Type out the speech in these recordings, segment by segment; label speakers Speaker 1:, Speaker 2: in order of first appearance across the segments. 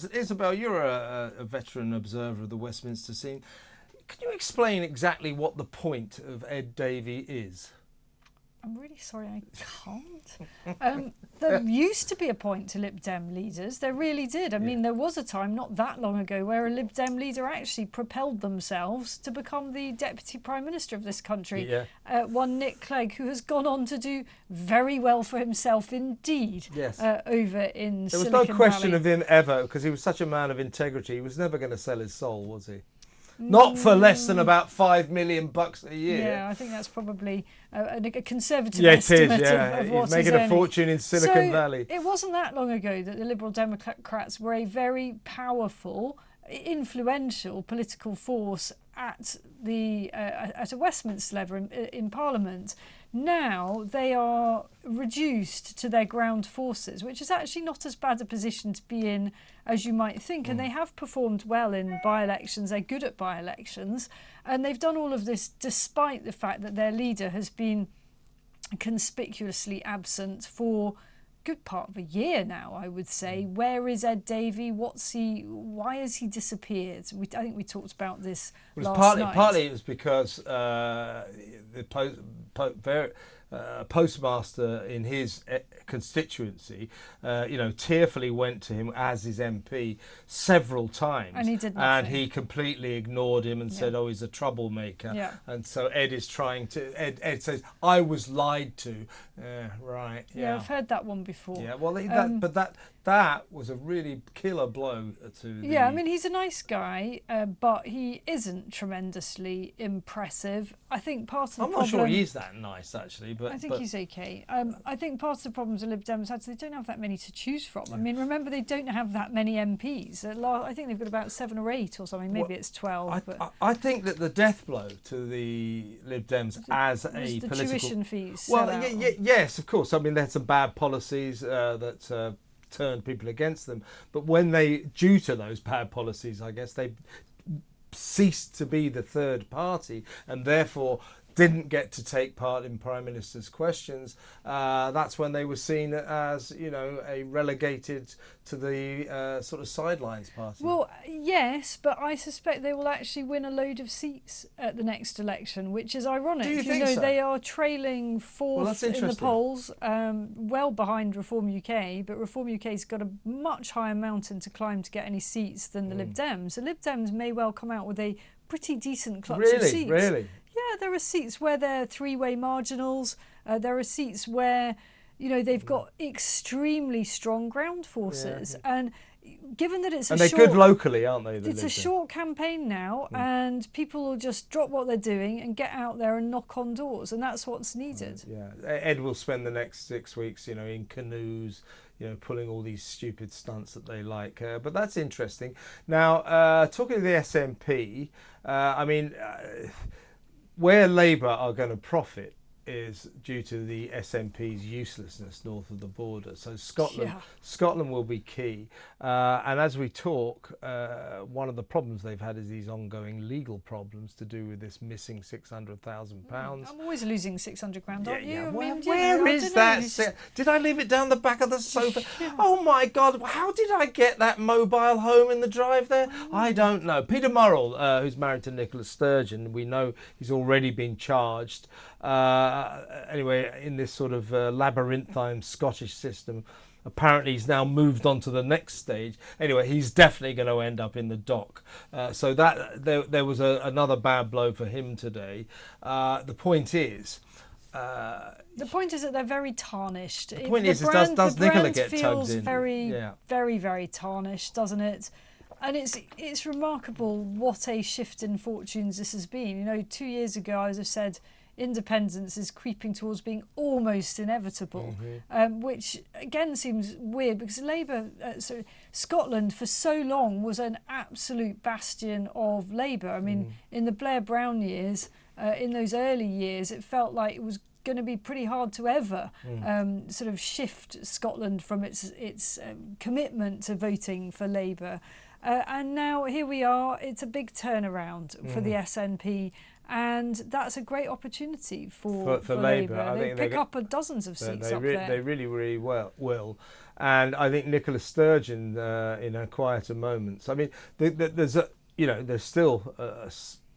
Speaker 1: Isabel, you're a veteran observer of the Westminster scene. Can you explain exactly what the point of Ed Davey is?
Speaker 2: I'm really sorry, I can't. There used to be a point to Lib Dem leaders. There really did. I mean, there was a time not that long ago where a Lib Dem leader actually propelled themselves to become the Deputy Prime Minister of this country. One Nick Clegg, who has gone on to do very well for himself indeed.
Speaker 1: Yes.
Speaker 2: Over in
Speaker 1: There was
Speaker 2: Silicon
Speaker 1: no question
Speaker 2: Valley.
Speaker 1: of him ever, because he was such a man of integrity. He was never going to sell his soul, was he? Not for less than about $5 million a year.
Speaker 2: Yeah, I think that's probably a conservative estimate of what
Speaker 1: he's making a fortune in Silicon Valley.
Speaker 2: It wasn't that long ago that the Liberal Democrats were a very powerful, influential political force at a Westminster level in Parliament. Now they are reduced to their ground forces, which is actually not as bad a position to be in as you might think. And they have performed well in by-elections. They're good at by-elections. And they've done all of this despite the fact that their leader has been conspicuously absent for a good part of a year now, I would say. Where is Ed Davey? Why has he disappeared? I think we talked about this last night.
Speaker 1: Partly it was because the postmaster in his constituency, tearfully went to him as his MP several times,
Speaker 2: and he did nothing.
Speaker 1: And he completely ignored him and said, "Oh, he's a troublemaker."
Speaker 2: Yeah.
Speaker 1: And so Ed is trying to. Ed says, "I was lied to." Right.
Speaker 2: Yeah, I've heard that one before.
Speaker 1: Yeah. Well, that was a really killer blow to.
Speaker 2: Yeah, I mean, he's a nice guy, but he isn't tremendously impressive. I think part of the problem...
Speaker 1: I'm not sure he's that nice, actually. But
Speaker 2: I think he's okay. I think part of the problems the Lib Dems had is they don't have that many to choose from. I mean, remember, they don't have that many MPs. I think they've got about 7 or 8 or something. Maybe it's 12.
Speaker 1: I think that the death blow to the Lib Dems as a political...
Speaker 2: the tuition fees.
Speaker 1: Well, yes, of course. I mean, they had some bad policies that turned people against them. But due to those bad policies, I guess, they ceased to be the third party and therefore didn't get to take part in Prime Minister's questions. That's when they were seen as, a relegated to the sort of sidelines party.
Speaker 2: Well, yes, but I suspect they will actually win a load of seats at the next election, which is ironic.
Speaker 1: Do you think so?
Speaker 2: They are trailing fourth in the polls, well behind Reform UK, but Reform UK's got a much higher mountain to climb to get any seats than the Lib Dems. The Lib Dems may well come out with a pretty decent clutch of seats.
Speaker 1: Really?
Speaker 2: Yeah, there are seats where they're three-way marginals. There are seats where, they've got extremely strong ground forces. Yeah. And given that it's
Speaker 1: they're good locally, aren't they?
Speaker 2: It's a short campaign now, and people will just drop what they're doing and get out there and knock on doors, and that's what's needed.
Speaker 1: Yeah, Ed will spend the next 6 weeks, in canoes, pulling all these stupid stunts that they like. But that's interesting. Now, talking to the SNP, where Labour are going to profit is due to the SNP's uselessness north of the border. So Scotland will be key. And as we talk, one of the problems they've had is these ongoing legal problems to do with this missing £600,000.
Speaker 2: I'm always losing 600 grand, aren't you?
Speaker 1: Yeah. Where is that? Did I leave it down the back of the sofa? Yeah. Oh my God, how did I get that mobile home in the drive there? I don't know. Peter Murrell, who's married to Nicola Sturgeon, we know he's already been charged. Anyway, in this sort of labyrinthine Scottish system, apparently he's now moved on to the next stage. Anyway, he's definitely going to end up in the dock. So that there was another bad blow for him today. The point is
Speaker 2: that they're very tarnished.
Speaker 1: The point is, does Nicola get tugged in?
Speaker 2: Very, very, very tarnished, doesn't it? And it's remarkable what a shift in fortunes this has been. 2 years ago, I would have said independence is creeping towards being almost inevitable, which again seems weird because Labour, Scotland for so long was an absolute bastion of Labour. I mean, in the Blair-Brown years, in those early years, it felt like it was going to be pretty hard to ever sort of shift Scotland from its commitment to voting for Labour. And now here we are. It's a big turnaround for the SNP. And that's a great opportunity for Labour. They pick up dozens of seats up there.
Speaker 1: They really will. And I think Nicola Sturgeon, in her quieter moments, I mean, there's still a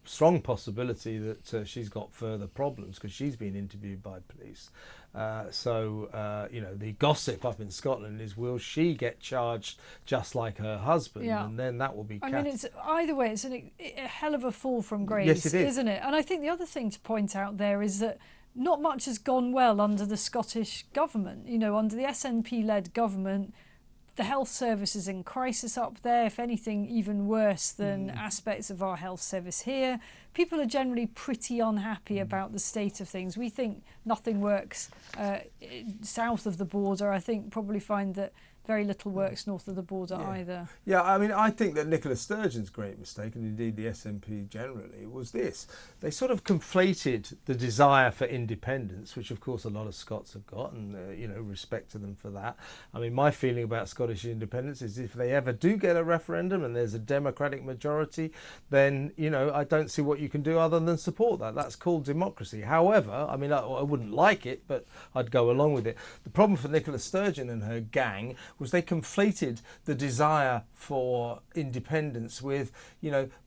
Speaker 1: strong possibility that she's got further problems because she's been interviewed by police. The gossip up in Scotland is, will she get charged just like her husband? Yeah. And then that will be...
Speaker 2: it's either way, it's a hell of a fall from grace,
Speaker 1: yes, it is.
Speaker 2: Isn't it? And I think the other thing to point out there is that not much has gone well under the Scottish government. Under the SNP-led government, the health service is in crisis up there, if anything even worse than aspects of our health service here. People are generally pretty unhappy about the state of things. We think nothing works south of the border. I think probably find that very little works north of the border either.
Speaker 1: Yeah, I mean, I think that Nicola Sturgeon's great mistake, and indeed the SNP generally, was this. They sort of conflated the desire for independence, which of course a lot of Scots have got, and respect to them for that. I mean, my feeling about Scottish independence is if they ever do get a referendum and there's a democratic majority, then, I don't see what you can do other than support that. That's called democracy. However, I mean, I wouldn't like it, but I'd go along with it. The problem for Nicola Sturgeon and her gang was they conflated the desire for independence with,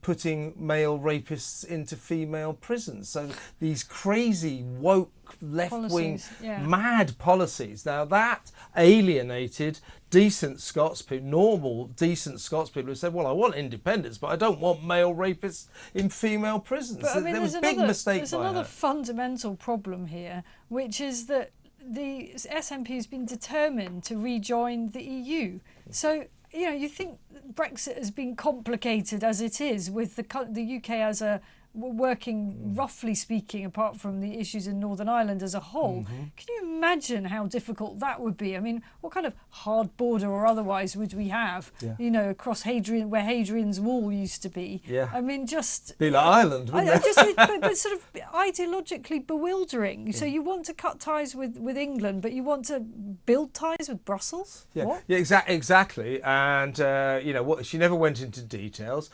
Speaker 1: putting male rapists into female prisons. So these crazy, woke, left-wing, mad policies. Now that alienated decent Scots people, normal, decent Scots people who said, well, I want independence, but I don't want male rapists in female prisons.
Speaker 2: But,
Speaker 1: there was a big mistake
Speaker 2: There's another fundamental problem here, which is that the SNP has been determined to rejoin the EU. So, you think Brexit has been complicated as it is, with the UK as a working, roughly speaking, apart from the issues in Northern Ireland as a whole. Can you imagine how difficult that would be? I mean, what kind of hard border or otherwise would we have, across Hadrian, where Hadrian's Wall used to be?
Speaker 1: Yeah.
Speaker 2: I mean, just...
Speaker 1: Be like Ireland, wouldn't it?
Speaker 2: But sort of ideologically bewildering. So you want to cut ties with England, but you want to build ties with Brussels?
Speaker 1: Yeah,
Speaker 2: what?
Speaker 1: Yeah, exactly. And, she never went into details.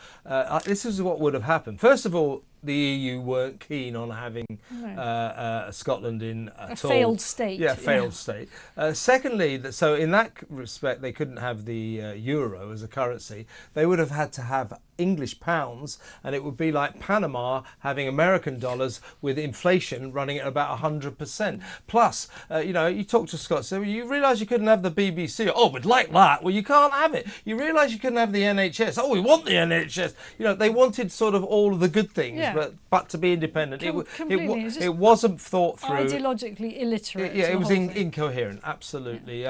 Speaker 1: This is what would have happened. First of all, the EU weren't keen on having Scotland in at all.
Speaker 2: Failed state.
Speaker 1: Yeah, failed state. Secondly, so in that respect, they couldn't have the euro as a currency. They would have had to have English pounds, and it would be like Panama having American dollars with inflation running at about 100%. Plus, you talk to Scots, so you realise you couldn't have the BBC. Oh, we'd like that. Well, you can't have it. You realise you couldn't have the NHS. Oh, we want the NHS. They wanted sort of all of the good things, but to be independent. It wasn't thought through.
Speaker 2: Ideologically illiterate.
Speaker 1: It was incoherent, absolutely.